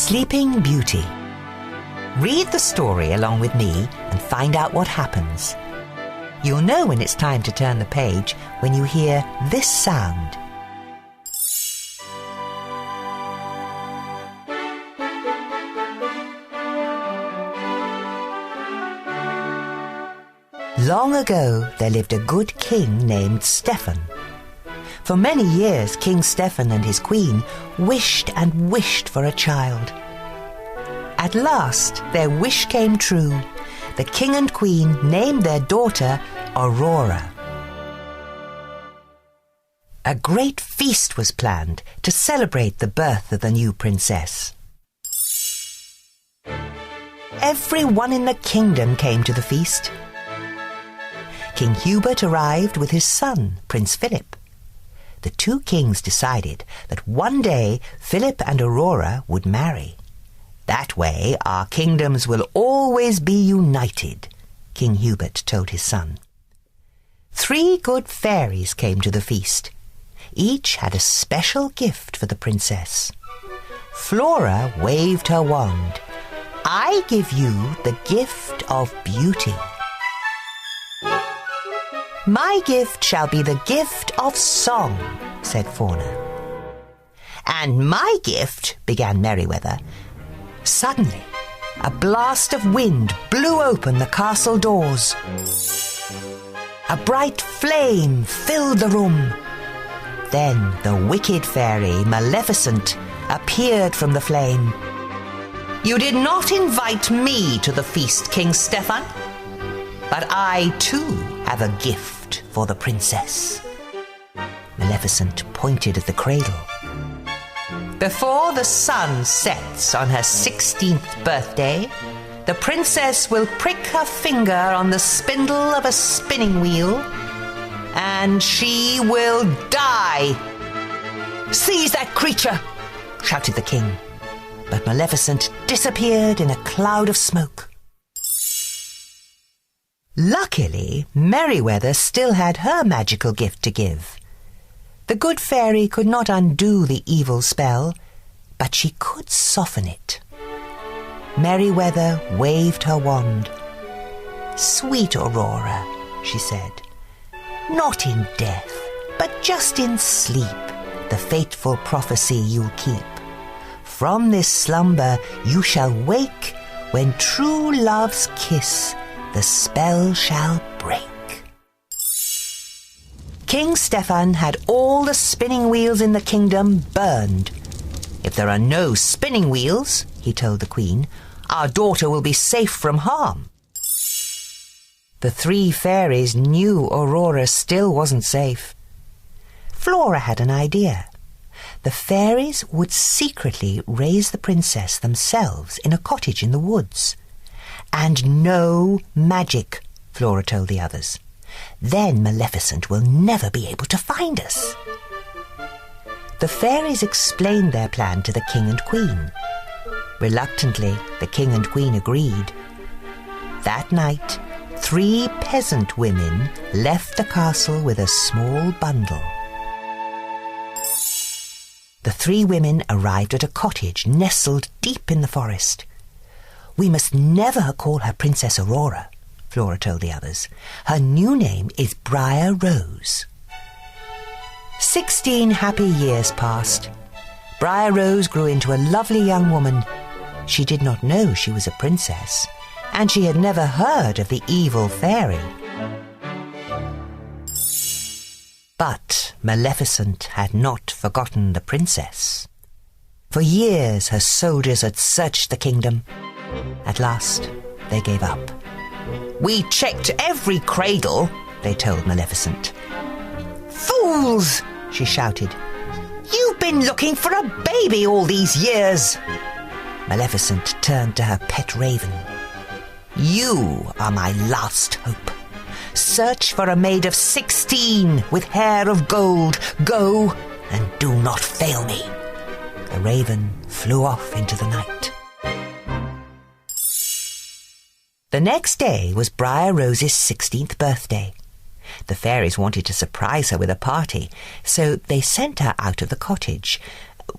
Sleeping Beauty. Read the story along with me and find out what happens. You'll know when it's time to turn the page when you hear this sound. Long ago, there lived a good king named Stephen. For many years, King Stephen and his queen wished and wished for a child. At last, their wish came true. The king and queen named their daughter Aurora. A great feast was planned to celebrate the birth of the new princess. Everyone in the kingdom came to the feast. King Hubert arrived with his son, Prince Philip. The two kings decided that one day Philip and Aurora would marry. That way our kingdoms will always be united, King Hubert told his son. 3 good fairies came to the feast. Each had a special gift for the princess. Flora waved her wand. I give you the gift of beauty. My gift shall be the gift of song, said Fauna. And my gift, began Merryweather. Suddenly, a blast of wind blew open the castle doors. A bright flame filled the room. Then the wicked fairy, Maleficent, appeared from the flame. You did not invite me to the feast, King Stephen, but I too have a gift for the princess. Maleficent pointed at the cradle. Before the sun sets on her 16th birthday, the princess will prick her finger on the spindle of a spinning wheel, and she will die. Seize that creature, shouted the king. But Maleficent disappeared in a cloud of smoke. Luckily, Merryweather still had her magical gift to give. The good fairy could not undo the evil spell, but she could soften it. Merryweather waved her wand. Sweet Aurora, she said, not in death, but just in sleep, the fateful prophecy you'll keep. From this slumber you shall wake, when true love's kiss the spell shall break. King Stephen had all the spinning wheels in the kingdom burned. If there are no spinning wheels, he told the queen, our daughter will be safe from harm. The 3 fairies knew Aurora still wasn't safe. Flora had an idea. The fairies would secretly raise the princess themselves in a cottage in the woods. And no magic, Flora told the others. Then Maleficent will never be able to find us. The fairies explained their plan to the king and queen. Reluctantly, the king and queen agreed. That night, 3 peasant women left the castle with a small bundle. The 3 women arrived at a cottage nestled deep in the forest. We must never call her Princess Aurora, Flora told the others. Her new name is Briar Rose. 16 happy years passed. Briar Rose grew into a lovely young woman. She did not know she was a princess, and she had never heard of the evil fairy. But Maleficent had not forgotten the princess. For years her soldiers had searched the kingdom. At last, they gave up. We checked every cradle, they told Maleficent. Fools, she shouted. You've been looking for a baby all these years. Maleficent turned to her pet raven. You are my last hope. Search for a maid of 16 with hair of gold. Go and do not fail me. The raven flew off into the night. The next day was Briar Rose's 16th birthday. The fairies wanted to surprise her with a party, so they sent her out of the cottage.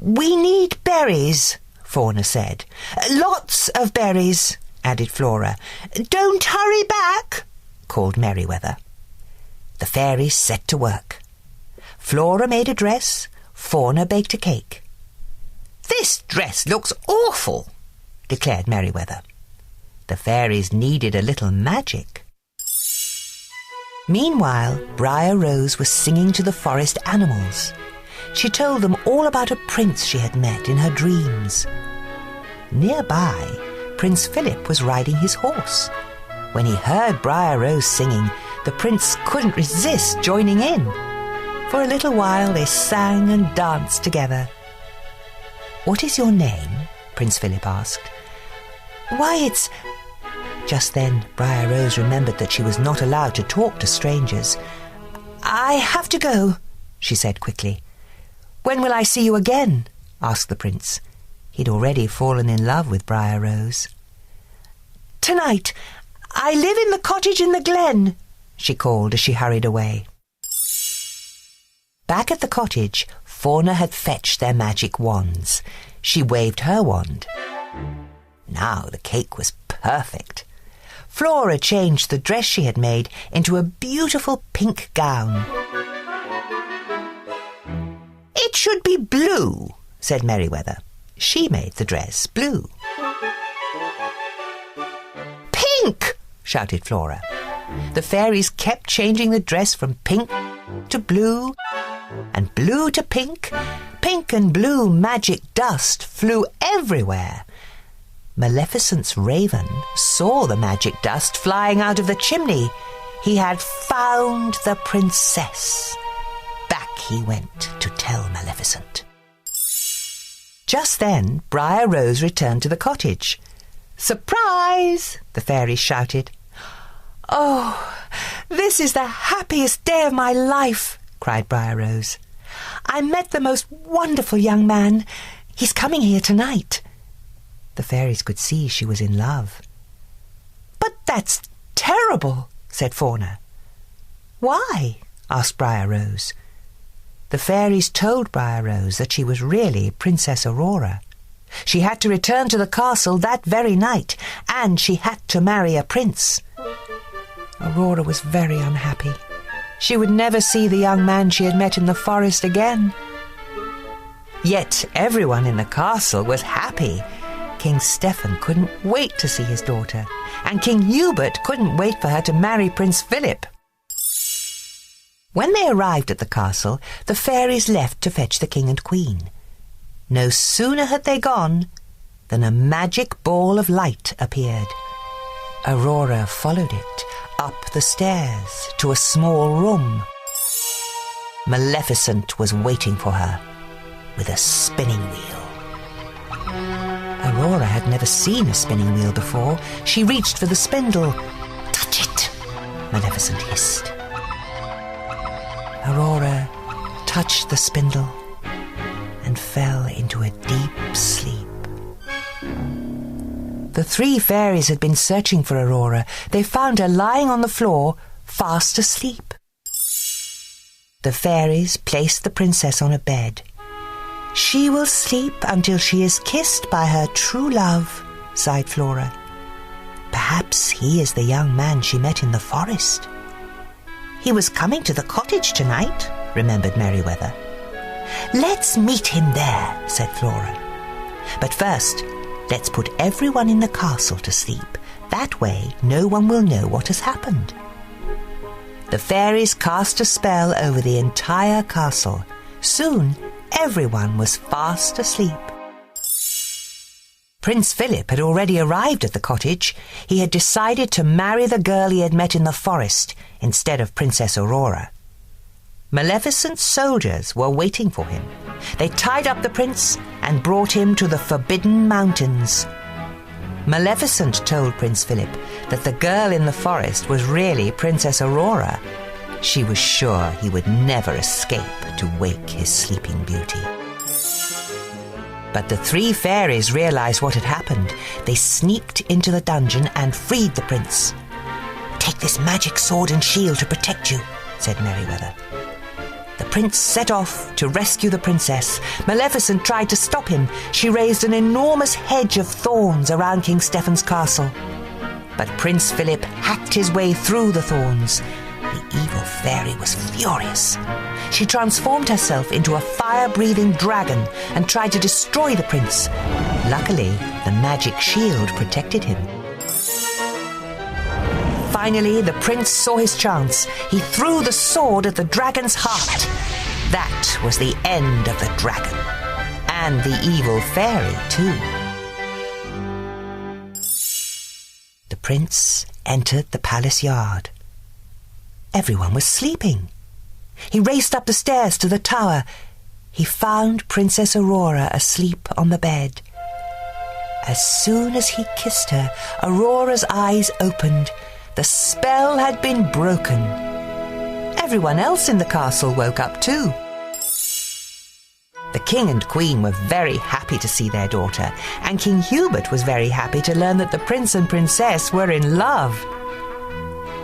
We need berries, Fauna said. Lots of berries, added Flora. Don't hurry back, called Merryweather. The fairies set to work. Flora made a dress, Fauna baked a cake. This dress looks awful, declared Merryweather. The fairies needed a little magic. Meanwhile, Briar Rose was singing to the forest animals. She told them all about a prince she had met in her dreams. Nearby, Prince Philip was riding his horse. When he heard Briar Rose singing, the prince couldn't resist joining in. For a little while they sang and danced together. What is your name? Prince Philip asked. Why, it's... Just then, Briar Rose remembered that she was not allowed to talk to strangers. I have to go, she said quickly. When will I see you again? Asked the prince. He'd already fallen in love with Briar Rose. Tonight. I live in the cottage in the glen, she called as she hurried away. Back at the cottage, Fauna had fetched their magic wands. She waved her wand. Now the cake was perfect. Flora changed the dress she had made into a beautiful pink gown. It should be blue, said Merryweather. She made the dress blue. Pink, shouted Flora. The fairies kept changing the dress from pink to blue, and blue to pink. Pink and blue magic dust flew everywhere. Maleficent's raven saw the magic dust flying out of the chimney. He had found the princess. Back he went to tell Maleficent. Just then, Briar Rose returned to the cottage. Surprise! The fairies shouted. Oh, this is the happiest day of my life, cried Briar Rose. I met the most wonderful young man. He's coming here tonight. The fairies could see she was in love. But that's terrible, said Fauna. Why? Asked Briar Rose. The fairies told Briar Rose that she was really Princess Aurora. She had to return to the castle that very night, and she had to marry a prince. Aurora was very unhappy. She would never see the young man she had met in the forest again. Yet everyone in the castle was happy. King Stephen couldn't wait to see his daughter, and King Hubert couldn't wait for her to marry Prince Philip. When they arrived at the castle, the fairies left to fetch the king and queen. No sooner had they gone than a magic ball of light appeared. Aurora followed it up the stairs to a small room. Maleficent was waiting for her with a spinning wheel. Aurora had never seen a spinning wheel before. She reached for the spindle. Touch it, Maleficent hissed. Aurora touched the spindle and fell into a deep sleep. The three fairies had been searching for Aurora. They found her lying on the floor, fast asleep. The fairies placed the princess on a bed. She will sleep until she is kissed by her true love, sighed Flora. Perhaps he is the young man she met in the forest. He was coming to the cottage tonight, remembered Merryweather. Let's meet him there, said Flora. But first, let's put everyone in the castle to sleep. That way, no one will know what has happened. The fairies cast a spell over the entire castle. Soon, everyone was fast asleep. Prince Philip had already arrived at the cottage. He had decided to marry the girl he had met in the forest instead of Princess Aurora. Maleficent's soldiers were waiting for him. They tied up the prince and brought him to the Forbidden Mountains. Maleficent told Prince Philip that the girl in the forest was really Princess Aurora. She was sure he would never escape to wake his sleeping beauty. But the three fairies realized what had happened. They sneaked into the dungeon and freed the prince. Take this magic sword and shield to protect you, said Merryweather. The prince set off to rescue the princess. Maleficent tried to stop him. She raised an enormous hedge of thorns around King Stephen's castle. But Prince Philip hacked his way through the thorns. The evil fairy was furious. She transformed herself into a fire-breathing dragon and tried to destroy the prince. Luckily, the magic shield protected him. Finally, the prince saw his chance. He threw the sword at the dragon's heart. That was the end of the dragon. And the evil fairy, too. The prince entered the palace yard. Everyone was sleeping. He raced up the stairs to the tower. He found Princess Aurora asleep on the bed. As soon as he kissed her, Aurora's eyes opened. The spell had been broken. Everyone else in the castle woke up too. The king and queen were very happy to see their daughter, and King Hubert was very happy to learn that the prince and princess were in love.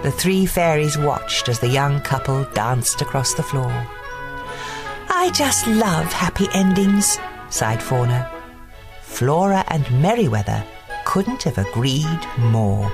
The three fairies watched as the young couple danced across the floor. "I just love happy endings," sighed Fauna. Flora and Merryweather couldn't have agreed more.